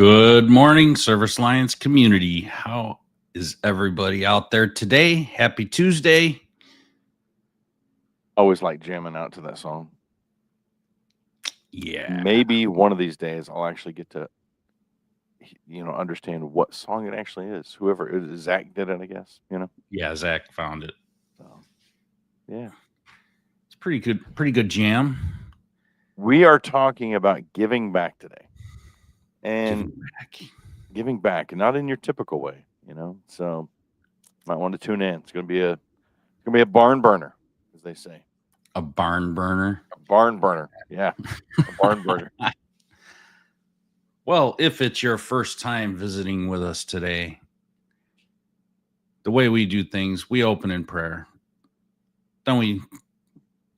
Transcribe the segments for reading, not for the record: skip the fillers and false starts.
Good morning, Service Alliance community. How is everybody out there today? Happy Tuesday. Always like jamming out to that song. Yeah. Maybe one of these days I'll actually get to, understand what song it actually is. Whoever it is, Zach did it, I guess. Yeah, Zach found it. So, yeah. It's pretty good jam. We are talking about giving back today, and giving back, not in your typical way. So might want to tune in. It's gonna be a barn burner, as they say. A barn burner. A barn burner. Yeah, a barn burner. Well, if it's your first time visiting with us today, the way we do things, we open in prayer. Then we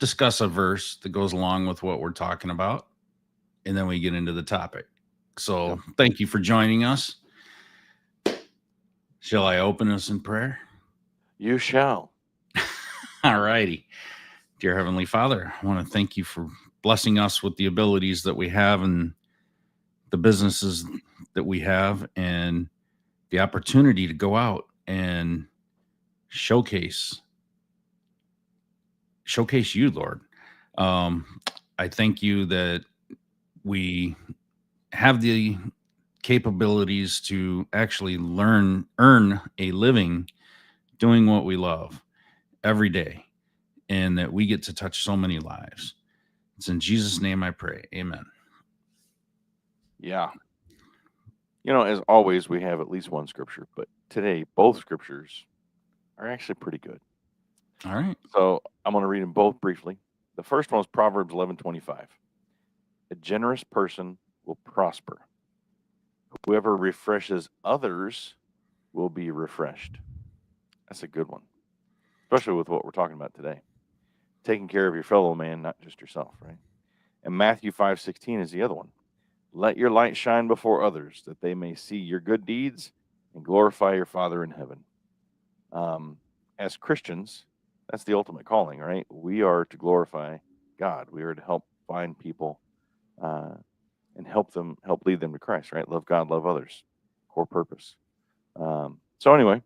discuss a verse that goes along with what we're talking about, and then we get into the topic. So Thank you for joining us. Shall I open us in prayer? You shall. All righty. Dear Heavenly Father, I want to thank you for blessing us with the abilities that we have and the businesses that we have and the opportunity to go out and showcase you, Lord. I thank you that we have the capabilities to actually earn a living doing what we love every day, and that we get to touch so many lives. It's in Jesus' name I pray. Amen. Yeah. As always, we have at least one scripture, but today both scriptures are actually pretty good. All right. So I'm going to read them both briefly. The first one is Proverbs 11:25. A generous person will prosper. Whoever refreshes others will be refreshed. That's a good one, especially with what we're talking about today. Taking care of your fellow man, not just yourself, right? And Matthew 5:16 is the other one. Let your light shine before others, that they may see your good deeds and glorify your Father in heaven. As Christians, that's the ultimate calling, right? We are to glorify God. We are to help find people and help lead them to Christ, right? Love God, love others. Core purpose. So anyway,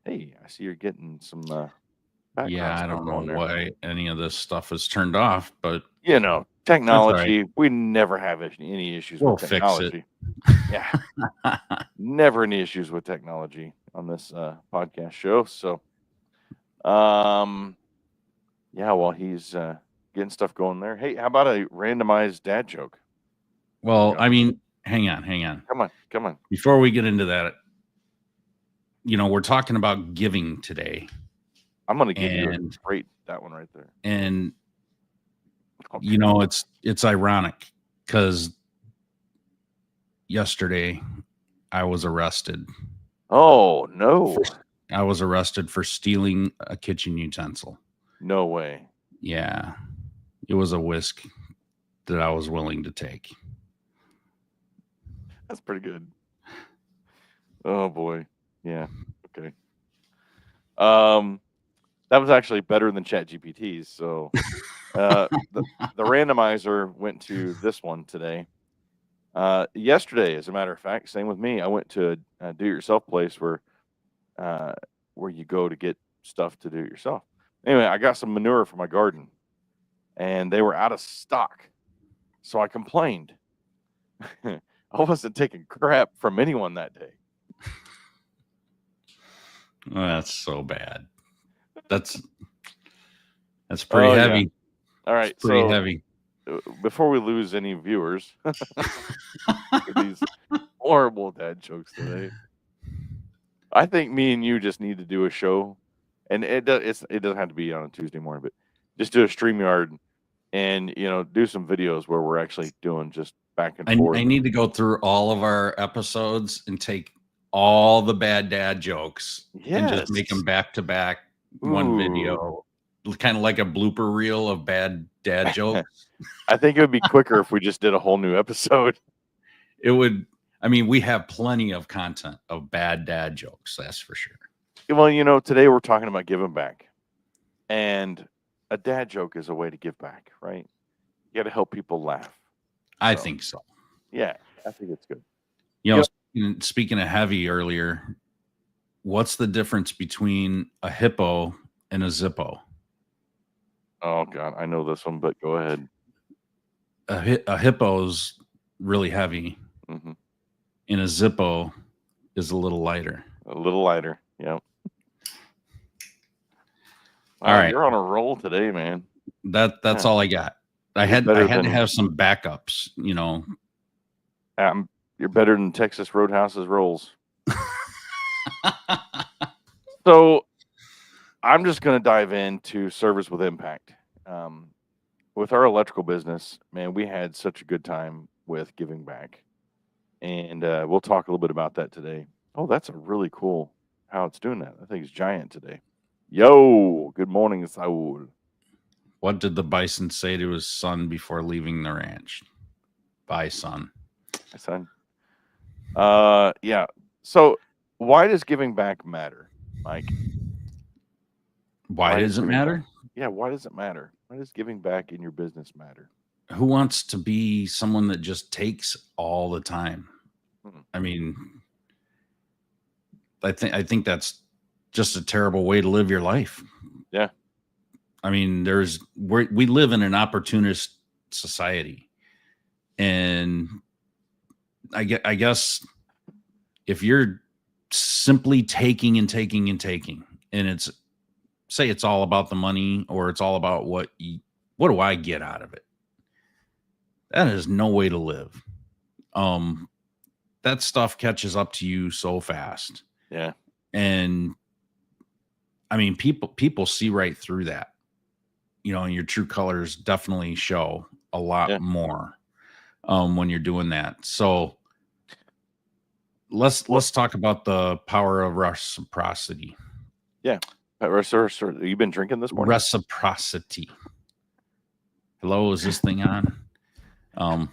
hey, I see you're getting some background Yeah, I stuff don't know going there. why any of this stuff is turned off, but technology, we never have any issues we'll with technology. Yeah. Never any issues with technology on this podcast show. So while he's getting stuff going there. Hey, how about a randomized dad joke? Well, I mean, hang on. Come on. Before we get into that, we're talking about giving today. I'm going to give you that one right there. And it's ironic because yesterday I was arrested. Oh, no. I was arrested for stealing a kitchen utensil. No way. Yeah. It was a whisk that I was willing to take. That's pretty good. Oh boy. Yeah. Okay. That was actually better than ChatGPT's. So the randomizer went to this one today. Yesterday, as a matter of fact, same with me. I went to a do-it-yourself place where you go to get stuff to do it yourself. Anyway, I got some manure for my garden, and they were out of stock. So I complained. I wasn't taking crap from anyone that day. Oh, that's so bad. That's pretty heavy. Yeah. All right, it's pretty heavy. Before we lose any viewers, these horrible dad jokes today, I think me and you just need to do a show, and it doesn't have to be on a Tuesday morning, but just do a StreamYard and do some videos where we're actually doing just back and forth. I need to go through all of our episodes and take all the bad dad jokes and just make them back to back one video, kind of like a blooper reel of bad dad jokes. I think it would be quicker if we just did a whole new episode. It would. I mean, we have plenty of content of bad dad jokes, that's for sure. Well, today we're talking about giving back, and a dad joke is a way to give back, right? You got to help people laugh. I think so. Yeah, I think it's good. You know, Yep. speaking of heavy earlier, what's the difference between a hippo and a Zippo? Oh God, I know this one, but go ahead. A hippo's really heavy, Hmm. and a Zippo is a little lighter. A little lighter. Yeah. All Wow, right, you're on a roll today, man. that's Yeah, all I got. I you're had I better had to than have some backups, you know. you're better than Texas Roadhouse's rolls. So I'm just going to dive into service with impact. Um, with our electrical business, man, we had such a good time with giving back, and we'll talk a little bit about that today. Oh, that's a really cool how it's doing that. I think it's giant today. Yo, good morning, Saul. What did the bison say to his son before leaving the ranch? Bye, son. My son. Yeah. So, why does giving back matter, Mike? Why Why does does it giving back? matter? Yeah, why does it matter? Why does giving back in your business matter? Who wants to be someone that just takes all the time? Hmm. I mean, I think that's just a terrible way to live your life. Yeah. I mean, we live in an opportunist society, and I guess if you're simply taking and taking and taking, and it's all about the money, or it's all about what do I get out of it? That is no way to live. Um, that stuff catches up to you so fast, Yeah. and I mean, people see right through that. You know, and your true colors definitely show a lot Yeah. more when you're doing that. So Well, let's talk about the power of reciprocity. yeah. Sir, you been drinking this morning? Reciprocity. Hello, is this thing on? Um,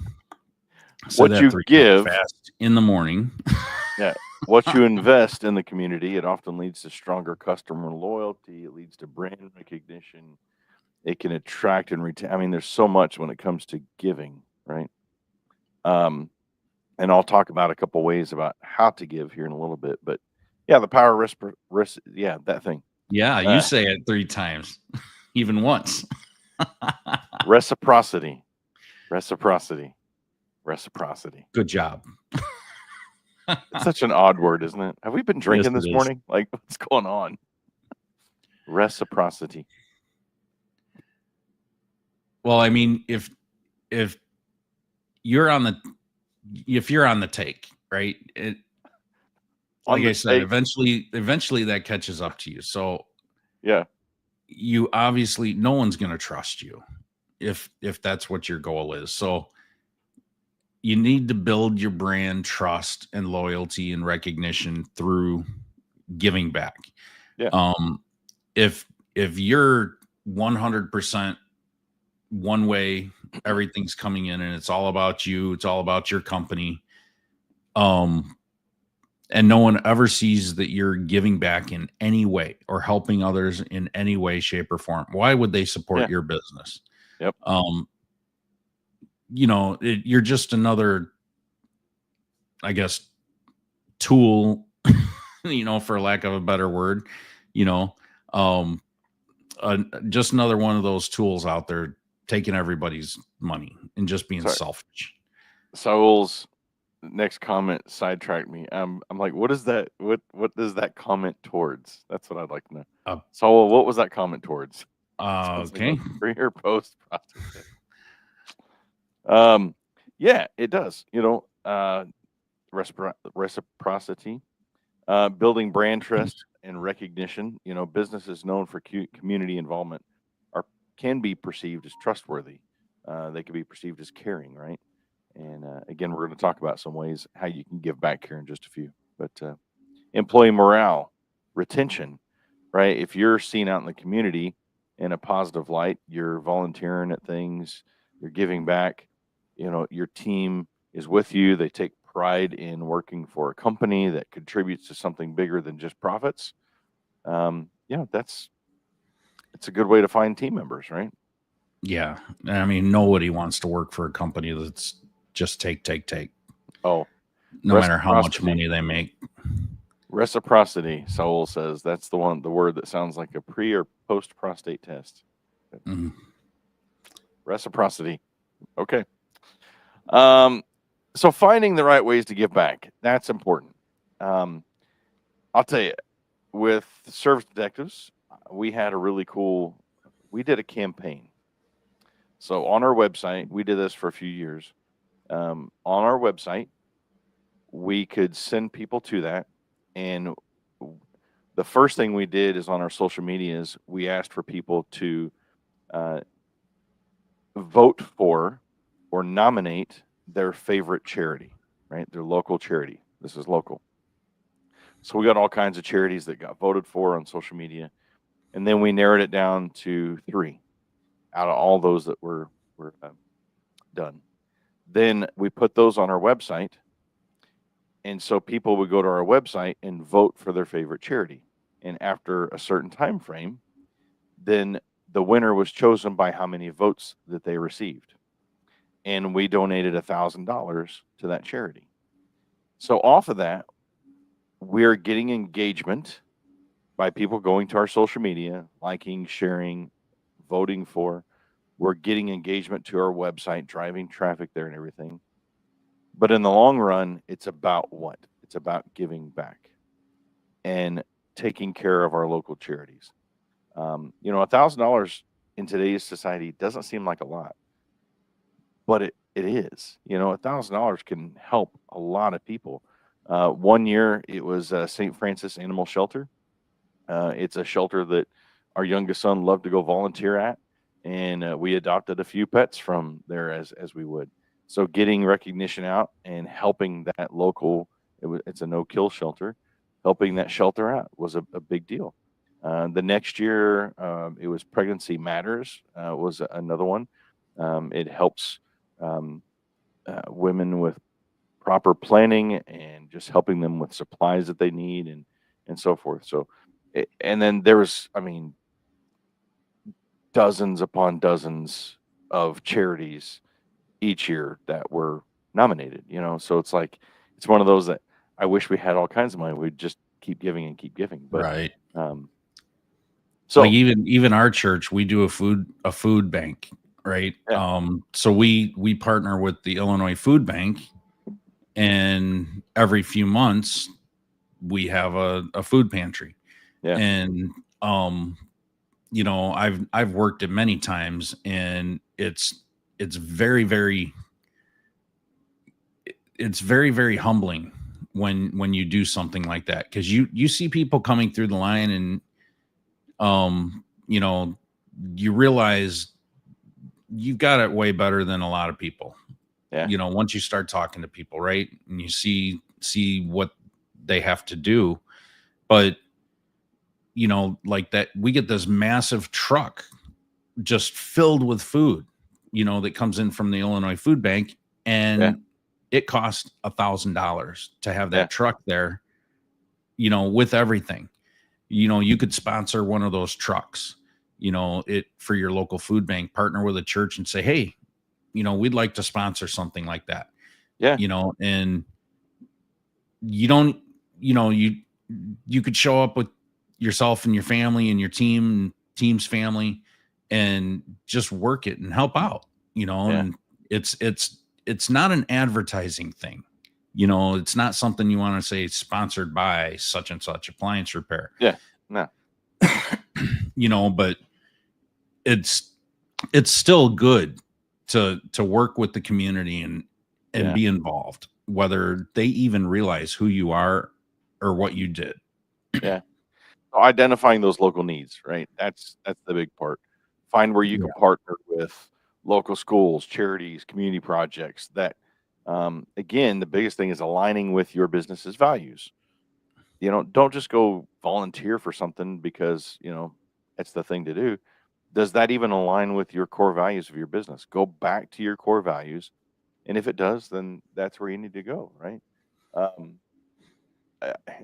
said What that you 3 times give, fast in the morning. yeah. What you invest in the community, it often leads to stronger customer loyalty. It leads to brand recognition. It can attract and retain. I mean, there's so much when it comes to giving, right? Um, and I'll talk about a couple ways about how to give here in a little bit. But yeah, the power yeah, that thing. Yeah, you Uh, say it 3 times, even once. reciprocity, reciprocity, reciprocity. Good job. It's such an odd word, isn't it? Have we been Yes, drinking it this is. morning? Like, what's going on? Reciprocity. Well, I mean, if you're on the if you're on the take, right? On Like the I said, take. eventually that catches up to you. So Yeah. you obviously no one's going to trust you if that's what your goal is. So you need to build your brand trust and loyalty and recognition through giving back. Yeah. Um, if you're 100% one way, everything's coming in and it's all about you, it's all about your company. Um, and no one ever sees that you're giving back in any way or helping others in any way, shape, or form. Why would they support Yeah. your business? Yep. You're just another, I guess, tool, for lack of a better word, you know, um, just another one of those tools out there taking everybody's money and just being Sorry. selfish. Saul's next comment sidetracked me. I'm like, what is that? What does that comment towards? That's what I'd like to know. Uh, Saul, what was that comment towards? Sounds like okay. a pre or post process. Yeah, it does. Reciprocity, building brand trust and recognition. Businesses known for community involvement can be perceived as trustworthy. They can be perceived as caring, right? And again, we're going to talk about some ways how you can give back here in just a few. But employee morale, retention, right? If you're seen out in the community in a positive light, you're volunteering at things, you're giving back, your team is with you. They take pride in working for a company that contributes to something bigger than just profits. Yeah, it's a good way to find team members, right? Yeah. I mean, nobody wants to work for a company that's just take, take, take. Oh, no matter how much money they make. Reciprocity, Saul says. That's the word that sounds like a pre or post prostate test. Mm. Reciprocity. Okay. So finding the right ways to give back, that's important. I'll tell you, with Service Detectives, we did a campaign. So on our website, we did this for a few years. On our website, we could send people to that. And the first thing we did is on our social medias, we asked for people to vote for or nominate their favorite charity, right? Their local charity. This is local. So we got all kinds of charities that got voted for on social media. And then we narrowed it down to 3 out of all those that were done. Then we put those on our website. And so people would go to our website and vote for their favorite charity. And after a certain time frame, then the winner was chosen by how many votes that they received. And we donated $1,000 to that charity. So off of that, we're getting engagement by people going to our social media, liking, sharing, voting for. We're getting engagement to our website, driving traffic there and everything. But in the long run, it's about what? It's about giving back and taking care of our local charities. $1,000 in today's society doesn't seem like a lot, but it is. $1,000 can help a lot of people. One year, it was St. Francis Animal Shelter. It's a shelter that our youngest son loved to go volunteer at, and we adopted a few pets from there as we would. So getting recognition out and helping that local, it's a no-kill shelter, helping that shelter out was a big deal. The next year, it was Pregnancy Matters was another one. It helps women with proper planning and just helping them with supplies that they need and so forth. So, and then there was, dozens upon dozens of charities each year that were nominated, so it's like, it's one of those that I wish we had all kinds of money. We'd just keep giving and keep giving. But Right. so like even our church, we do a food bank, right? Yeah. So we partner with the Illinois Food Bank, and every few months we have a food pantry. Yeah. And I've worked it many times, and it's very, very very humbling when you do something like that, because you see people coming through the line, and you realize you've got it way better than a lot of people. Yeah. Once you start talking to people, right, and you see what they have to do. But like that, we get this massive truck just filled with food, that comes in from the Illinois Food Bank, and it costs $1,000 to have that truck there, with everything. You could sponsor one of those trucks, for your local food bank, partner with a church and say, hey, we'd like to sponsor something like that. Yeah. And you don't, you could show up with yourself and your family and your team's family, and just work it and help out, and it's not an advertising thing. It's not something you want to say sponsored by such and such appliance repair. Yeah. No. But it's still good to work with the community and be involved, whether they even realize who you are or what you did. Yeah. So identifying those local needs, right? That's the big part. Find where you can partner with local schools, charities, community projects that, again, the biggest thing is aligning with your business's values. Don't just go volunteer for something because, it's the thing to do. Does that even align with your core values of your business? Go back to your core values. And if it does, then that's where you need to go, right?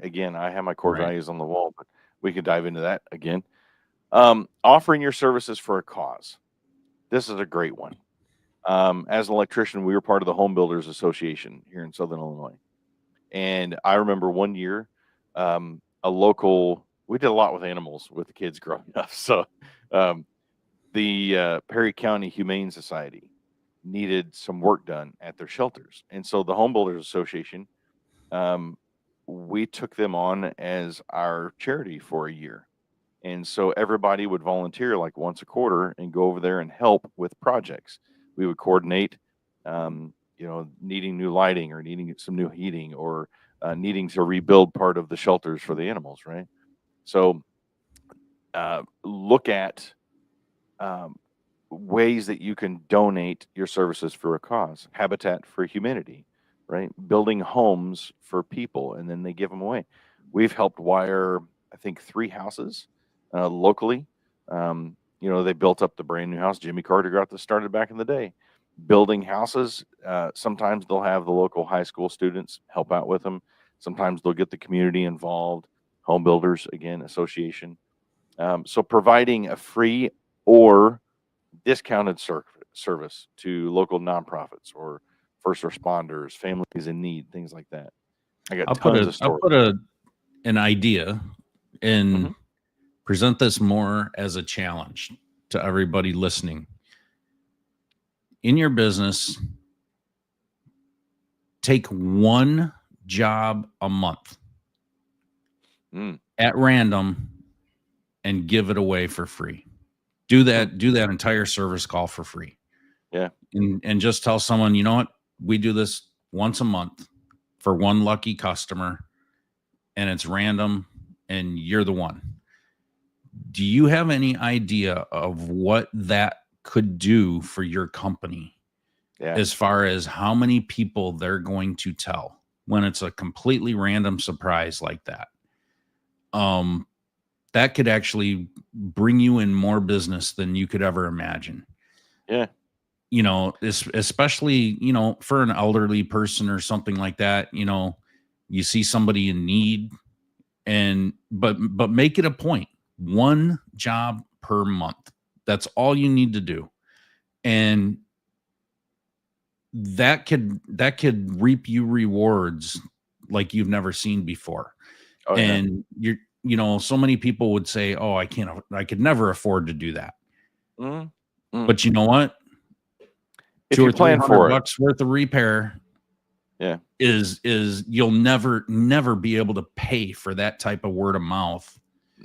Again, I have my core values on the wall, but we could dive into that again. Offering your services for a cause. This is a great one. As an electrician, we were part of the Home Builders Association here in Southern Illinois. And I remember one year, a local, we did a lot with animals with the kids growing up. So um, the Perry County Humane Society needed some work done at their shelters. And so the Home Builders Association, um, we took them on as our charity for a year. And so everybody would volunteer like once a quarter and go over there and help with projects. We would coordinate, needing new lighting or needing some new heating or needing to rebuild part of the shelters for the animals, right? So look at um, ways that you can donate your services for a cause. Habitat for Humanity, right? Building homes for people and then they give them away. We've helped wire, I think, 3 houses locally. They built up the brand new house. Jimmy Carter got this started back in the day. Building houses, sometimes they'll have the local high school students help out with them. Sometimes they'll get the community involved. Home Builders, again, Association. So providing a free or discounted service to local nonprofits or first responders, families in need, things like that. I got tons of I'll stories. put an idea and Mhm. present this more as a challenge to everybody listening. In your business, take one job a month Mm. at random and give it away for free. Do that entire service call for free. Yeah. And just tell someone, you know what? We do this once a month for one lucky customer and it's random and you're the one. Do you have any idea of what that could do for your company Yeah. as far as how many people they're going to tell when it's a completely random surprise like that? That could actually bring you in more business than you could ever imagine. Yeah. Especially, for an elderly person or something like that, you see somebody in need but make it a point. One job per month. That's all you need to do. And that could reap you rewards like you've never seen before. Oh, yeah. And so many people would say, "Oh, I could never afford to do that." Mm. Mm. But you know what? If Two you or three plan hundred for it. bucks worth of repair Yeah. is you'll never be able to pay for that type of word of mouth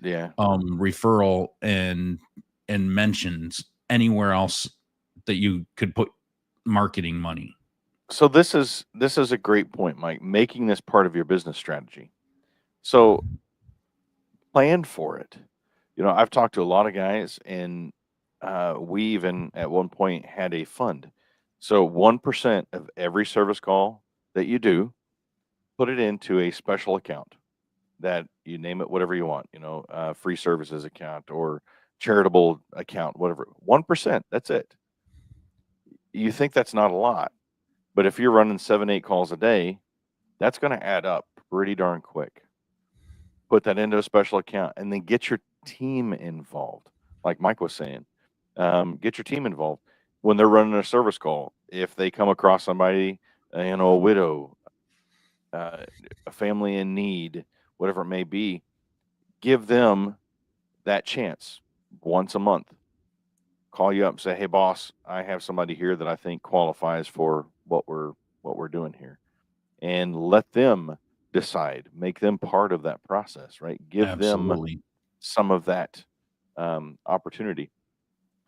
Yeah. referral and mentions anywhere else that you could put marketing money. So this is a great point, Mike, making this part of your business strategy. So plan for it. I've talked to a lot of guys and we even at one point had a fund. So 1% of every service call that you do, put it into a special account that you name it whatever you want, free services account or charitable account, whatever. 1%, that's it. You think that's not a lot, but if you're running 7, 8 calls a day, that's going to add up pretty darn quick. Put that into a special account and then get your team involved. Like Mike was saying, get your team involved when they're running a service call. If they come across somebody, a widow, a family in need, whatever it may be, give them that chance once a month. Call you up and say, "Hey, boss, I have somebody here that I think qualifies for what we're doing here," and let them decide. Make them part of that process, right? Give them Absolutely. some of that opportunity.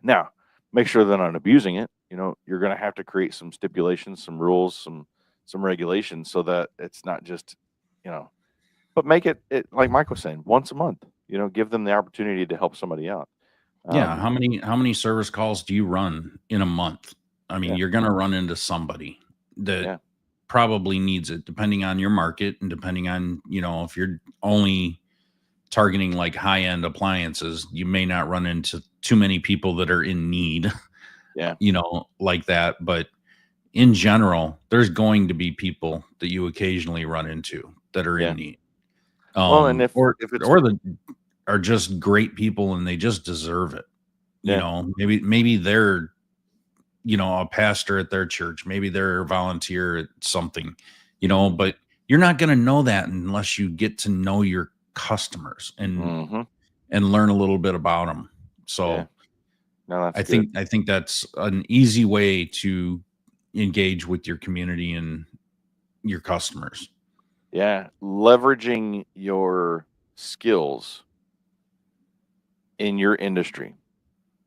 Now, make sure they're not abusing it. You're going to have to create some stipulations, some rules, some regulations, so that it's not just, but make it like Mike was saying, once a month. Give them the opportunity to help somebody out. Yeah. How many service calls do you run in a month? I mean, Yeah. you're going to run into somebody that Yeah. probably needs it, depending on your market and depending on, if you're only targeting like high end appliances, you may not run into too many people that are in need, Yeah. like that. But in general, there's going to be people that you occasionally run into that are Yeah. in need. Well, and if it's The are just great people and they just deserve it. Yeah. Maybe they're, a pastor at their church, maybe they're a volunteer at something, Mhm. but You're not going to know that unless you get to know your customers Mm-hmm. and learn a little bit about them. Yeah. So No, that's I good. think that's an easy way to engage with your community and your customers. Yeah. Leveraging your skills in your industry,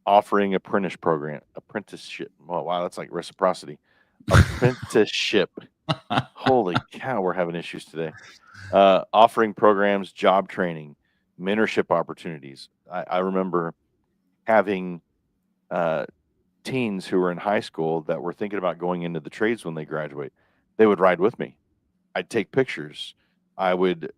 offering apprenticeship. Oh, wow, that's like reciprocity. Apprenticeship. Holy cow, we're having issues today. Offering programs, job training, mentorship opportunities. I remember having uh, teens who were in high school that were thinking about going into the trades when they graduate. They would ride with me. I'd take pictures. I would,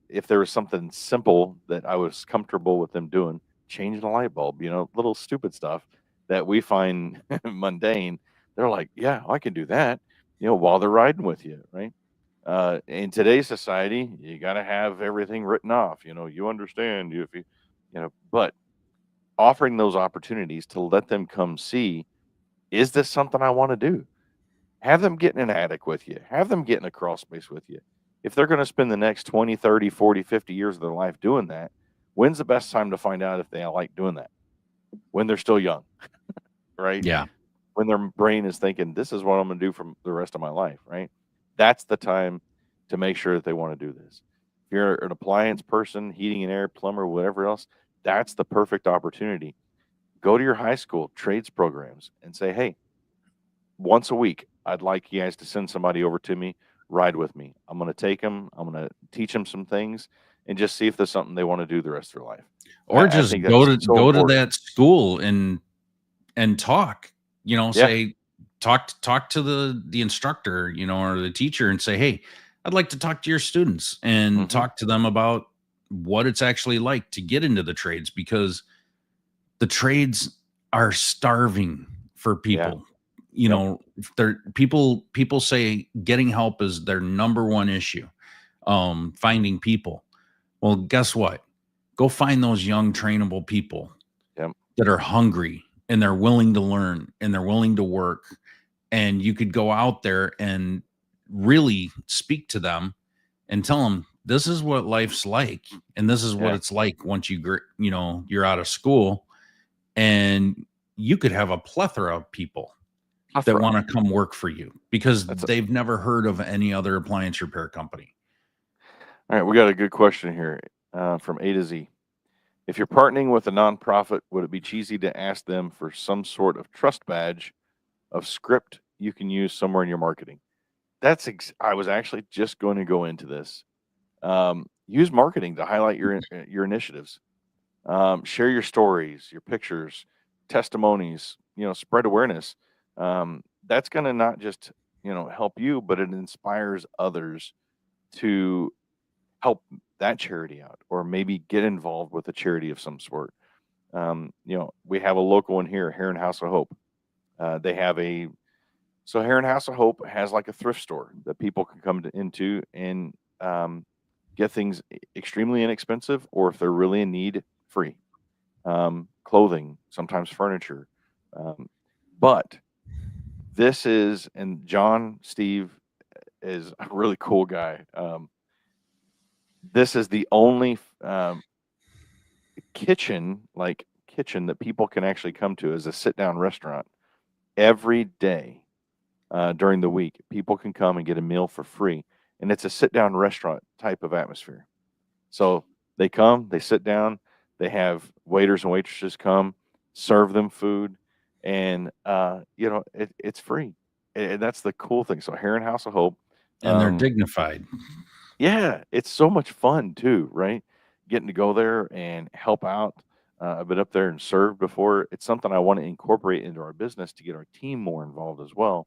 if there was something simple that I was comfortable with them doing, changing a light bulb, little stupid stuff that we find mundane. They're like, yeah, I can do that, while they're riding with you, right? In today's society, you got to have everything written off. You understand if but offering those opportunities to let them come see, is this something I want to do? Have them get in an attic with you. Have them get in a crawl space with you. If they're going to spend the next 20, 30, 40, 50 years of their life doing that, when's the best time to find out if they like doing that? When they're still young, right? Yeah. When their brain is thinking, this is what I'm going to do for the rest of my life, right? That's the time to make sure that they want to do this. If you're an appliance person, heating and air, plumber, whatever else, that's the perfect opportunity. Go to your high school trades programs and say, hey, once a week, I'd like you guys to send somebody over to me, ride with me. I'm going to take them, I'm going to teach them some things and just see if there's something they want to do the rest of their life. Or I just think that's so go to important. that school and talk, Yeah. say talk to the instructor, or the teacher and say, "Hey, I'd like to talk to your students and Hmm. talk to them about what it's actually like to get into the trades because the trades are starving for Yeah. people. Yep. They're people say getting help is their number one issue. Finding people. Well, guess what? Go find those young trainable people Yep. that are hungry and they're willing to learn and they're willing to work, and you could go out there and really speak to them and tell them this is what life's like and this is what Yeah. it's like once you're out of school, and you could have a plethora of people that Plethora. want to come work for you because That's they've never heard of any other appliance repair company. all right. We got a good question here from A to Z. If you're partnering with a nonprofit, would it be cheesy to ask them for some sort of trust badge of script you can use somewhere in your marketing? I was actually just going to go into this. Use marketing to highlight your initiatives. Share your stories, your pictures, testimonies. Spread awareness. That's going to not just help you, but it inspires others to help that charity out, or maybe get involved with a charity of some sort. We have a local one here, Heron House of Hope. They have Heron House of Hope has like a thrift store that people can come into and get things extremely inexpensive, or if they're really in need, free. Clothing, sometimes furniture. Um, but and John Steve is a really cool guy. This is the only kitchen that people can actually come to as a sit down restaurant every day during the week. People can come and get a meal for free, and it's a sit down restaurant type of atmosphere. So they come, they sit down, they have waiters and waitresses come, serve them food, and it's free. And that's the cool thing. So Heron House of Hope, And they're um, dignified. yeah, it's so much fun too, right? Getting to go there and help out. I've been up there and served before. It's something I want to incorporate into our business to get our team more involved as well.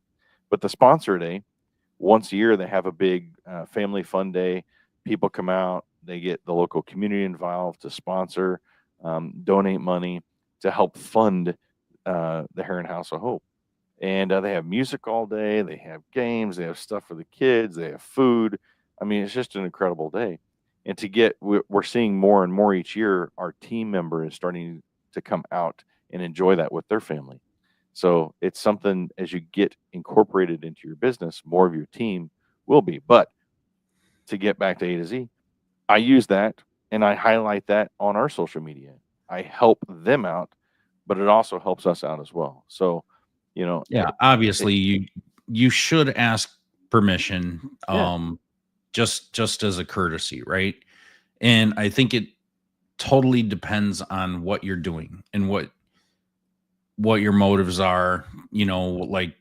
But the sponsor day, once a year, they have a big family fun day. People come out, they get the local community involved to sponsor, donate money to help fund the Heron House of Hope. And they have music all day, they have games, they have stuff for the kids, they have food. I mean, it's just an incredible day. And we're seeing more and more each year, our team member is starting to come out and enjoy that with their family. So it's something, as you get incorporated into your business, more of your team will be. But to get back to A to Z. I use that and I highlight that on our social media. I help them out, but it also helps us out as well. So, you know, Yeah, it obviously you should ask permission, yeah, just as a courtesy, right? And I think it totally depends on what you're doing and what your motives are, like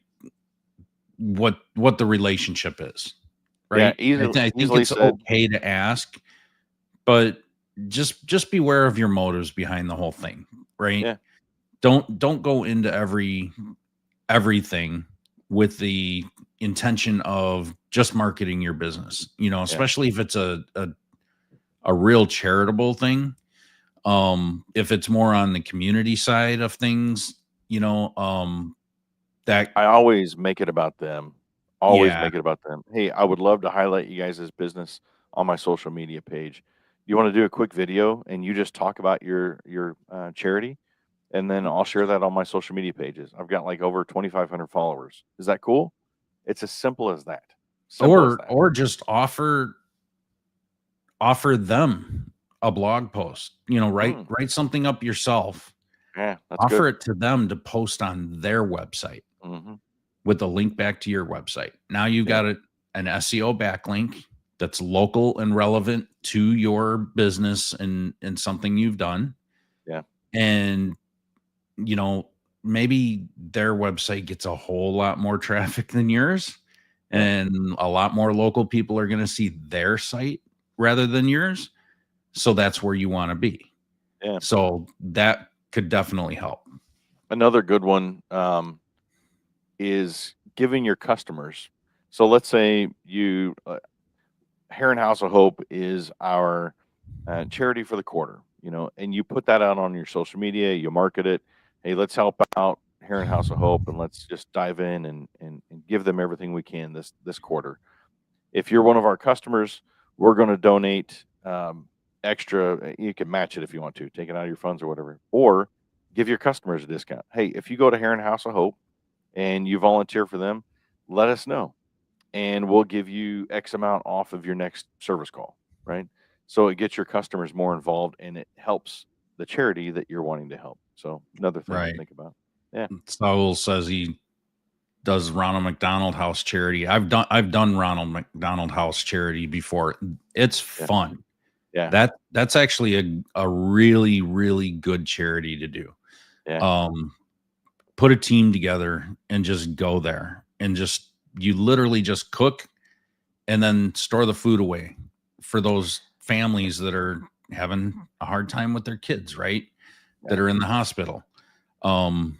what the relationship is, yeah, right? easily I think easily it's said. okay to ask, but just beware of your motives behind the whole thing, right? Yeah, Don't go into everything with the intention of just marketing your business, yeah. especially if it's a real charitable thing. If it's more on the community side of things, that I always make it about them. Always yeah, make it about them. Hey, I would love to highlight you guys' business on my social media page. You want to do a quick video and you just talk about your charity, and then I'll share that on my social media pages. I've got like over 2,500 followers. Is that cool? It's as simple as that. Simple as that. or just offer them a blog post, write Mm, write something up yourself, yeah, that's offer good. it to them to post on their website Hmm. with a link back to your website. Now you've Yeah, got an SEO backlink that's local and relevant to your business and something you've done. yeah, And, you know, maybe their website gets a whole lot more traffic than yours, yeah, and a lot more local people are going to see their site rather than yours. So that's where you want to be. yeah. So that could definitely help. Another good one is giving your customers. So let's say you Heron House of Hope is our charity for the quarter, and you put that out on your social media, you market it. Hey, let's help out Heron House of Hope, and let's just dive in and give them everything we can this quarter. If you're one of our customers, we're going to donate extra. You can match it if you want to, take it out of your funds or whatever, or give your customers a discount. Hey, if you go to Heron House of Hope and you volunteer for them, let us know and we'll give you X amount off of your next service call, right? So it gets your customers more involved and it helps the charity that you're wanting to help. So another thing to Right. think about. Yeah. Saul says he does Ronald McDonald House charity. I've done Ronald McDonald House charity before. It's Yeah. fun. Yeah. That's actually a really, really good charity to do. Yeah. Um, put a team together and just go there and just you literally just cook and then store the food away for those families that are having a hard time with their kids, right? That Yeah. are in the hospital. Um,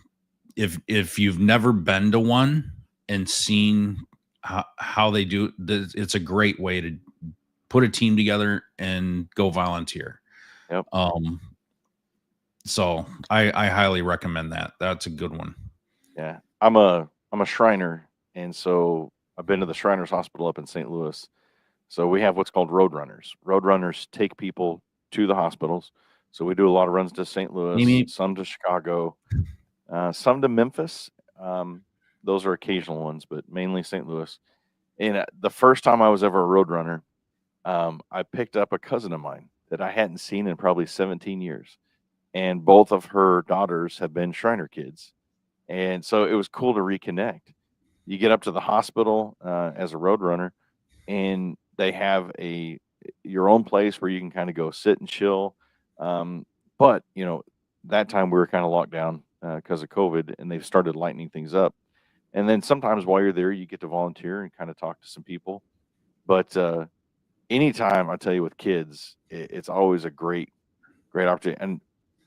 if you've never been to one and seen how they do, it's a great way to put a team together and go volunteer. Yep. Um, so I highly recommend that. That's a good one. Yeah. I'm a Shriner, and so I've been to the Shriners Hospital up in St. Louis. So we have what's called road runners. Road runners take people to the hospitals. So we do a lot of runs to St. Louis, Amy, some to Chicago, some to Memphis. Those are occasional ones, but mainly St. Louis. And the first time I was ever a road runner, I picked up a cousin of mine that I hadn't seen in probably 17 years. And both of her daughters have been Shriner kids. And so it was cool to reconnect. You get up to the hospital as a road runner, and they have your own place where you can kind of go sit and chill. But that time we were kind of locked down because of COVID, and they've started lightening things up. And then sometimes while you're there, you get to volunteer and kind of talk to some people. But anytime I tell you with kids, it's always a great opportunity. And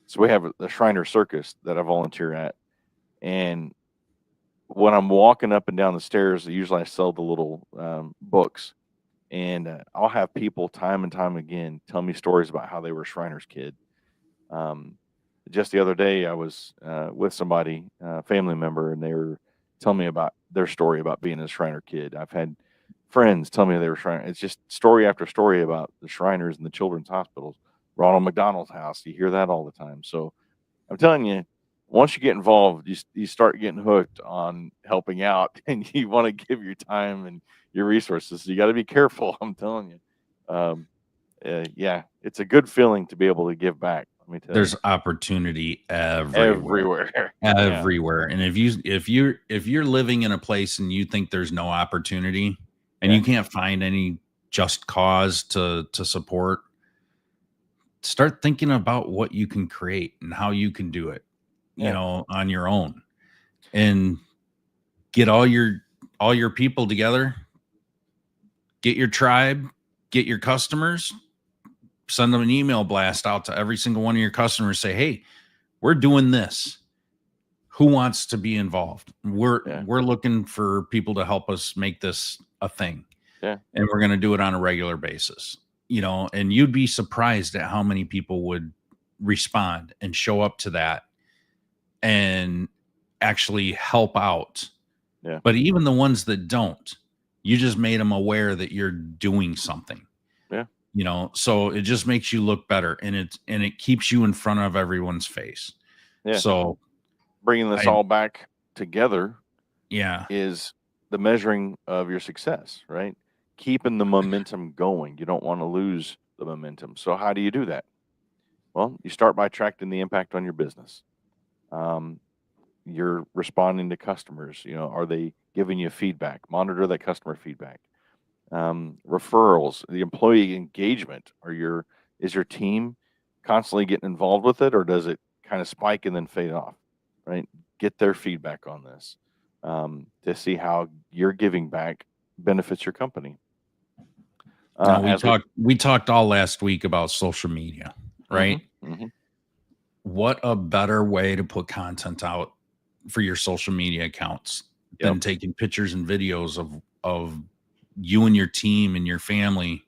so we have the Shriner Circus that I volunteer at, and when I'm walking up and down the stairs, usually I sell the little books, and I'll have people time and time again tell me stories about how they were Shriner's kid. Um, just the other day, I was with somebody, a family member, and they were telling me about their story about being a Shriner kid. I've had friends tell me they were Shriner. It's just story after story about the Shriners and the children's hospitals. Ronald McDonald's house, you hear that all the time. So I'm telling you, once you get involved, you start getting hooked on helping out, and you want to give your time and your resources. So you got to be careful. I'm telling you. Um, yeah, it's a good feeling to be able to give back. Let me tell you, There's opportunity everywhere. everywhere. Yeah, Everywhere. And if you're living in a place and you think there's no opportunity and yeah, you can't find any just cause to support, start thinking about what you can create and how you can do it, yeah, on your own. And get all your people together, get your tribe, get your customers, send them an email blast out to every single one of your customers, say, "Hey, we're doing this. Who wants to be involved? we're yeah, we're looking for people to help us make this a thing, yeah, and we're going to do it on a regular basis." And you'd be surprised at how many people would respond and show up to that and actually help out. yeah, But even the ones that don't, you just made them aware that you're doing something, yeah, so it just makes you look better, and it keeps you in front of everyone's face. yeah. So Bringing this I all back together yeah. is the measuring of your success, right? Keeping the momentum going. You don't want to lose the momentum. So how do you do that? Well, you start by tracking the impact on your business. Um, you're responding to customers. Are they giving you feedback? Monitor that customer feedback. Referrals, the employee engagement. Is your team constantly getting involved with it, or does it kind of spike and then fade off? Right? Get their feedback on this to see how you're giving back benefits your company. Now we As we, talked all last week about social media, hmm right? hmm What a better way to put content out for your social media accounts yep, than taking pictures and videos of you and your team and your family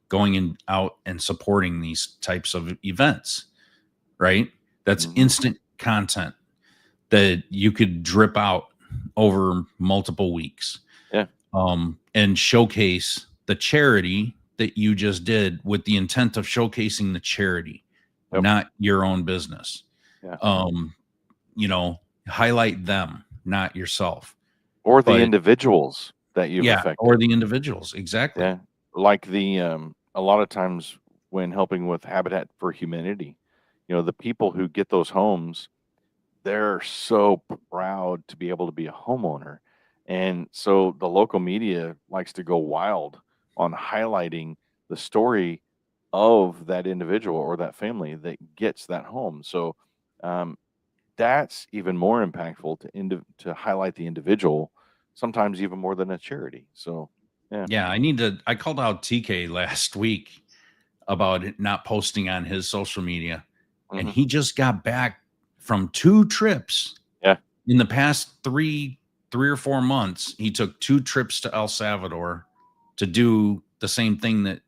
going out and supporting these types of events, right? That's hmm instant content that you could drip out over multiple weeks, yeah, and showcase the charity that you just did with the intent of showcasing the charity, yep, not your own business. yeah, Um, Highlight them, not yourself. or the But individuals that you've yeah, or affected. the individuals. Exactly. Yeah, like a lot of times when helping with Habitat for Humanity, the people who get those homes, they're so proud to be able to be a homeowner. And so the local media likes to go wild on highlighting the story of that individual or that family that gets that home. So um, that's even more impactful to highlight the individual, sometimes even more than a charity. So yeah. Yeah, I called out TK last week about it not posting on his social media, and hmm he just got back from 2 trips Yeah. in the past 3 or 4 months. He took 2 trips to El Salvador to do the same thing that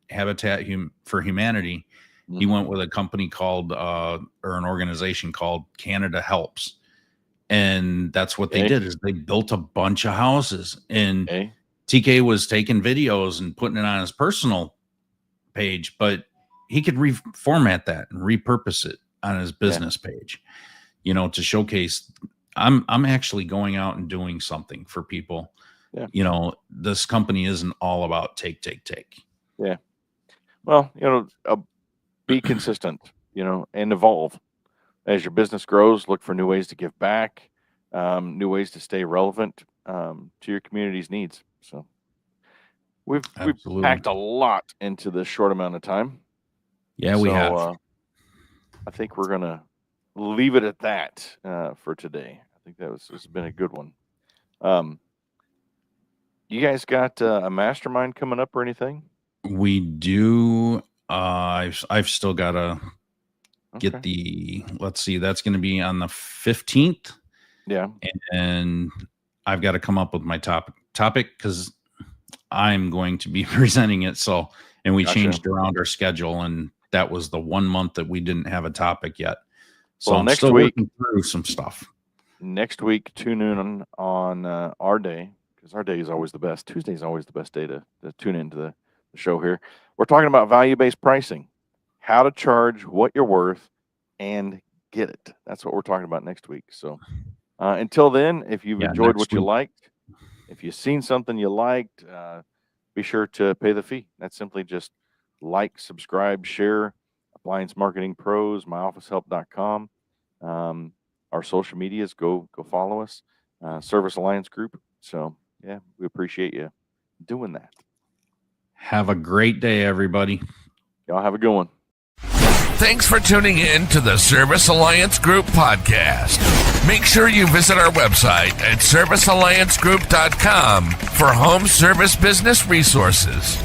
for Humanity. He hmm went with a company called, or an organization called Canada Helps, and that's what they Okay. did is they built a bunch of houses, and Okay. TK was taking videos and putting it on his personal page, but he could reformat that and repurpose it on his Yeah. business page, to showcase I'm actually going out and doing something for people. Yeah. This company isn't all about take. Yeah. Well, be consistent, and evolve as your business grows. Look for new ways to give back, new ways to stay relevant to your community's needs. So we've Absolutely. packed a lot into this short amount of time. Yeah, we So have. I think we're gonna leave it at that for today. I think this has been a good one. Um, you guys got a mastermind coming up or anything? We do. I've still got to Okay. get let's see, that's going to be on the 15th, Yeah. and I've got to come up with my topic because I'm going to be presenting it. So, and we Gotcha. changed around our schedule, and that was the 1 month that we didn't have a topic yet. So Well, I'm still working through some stuff. next week, tune in on our day, because our day is always the best. Tuesday is always the best day to tune into the show here. We're talking about value-based pricing, how to charge what you're worth and get it. That's what we're talking about next week. So until then, if you've Yeah, enjoyed next what you week. liked, if you've seen something you liked, be sure to pay the fee. That's simply just like, subscribe, share. Appliance Marketing Pros, myofficehelp.com. Our social medias, go follow us. Service Alliance Group. So, yeah, we appreciate you doing that. Have a great day, everybody. Y'all have a good one. Thanks for tuning in to the Service Alliance Group podcast. Make sure you visit our website at servicealliancegroup.com for home service business resources.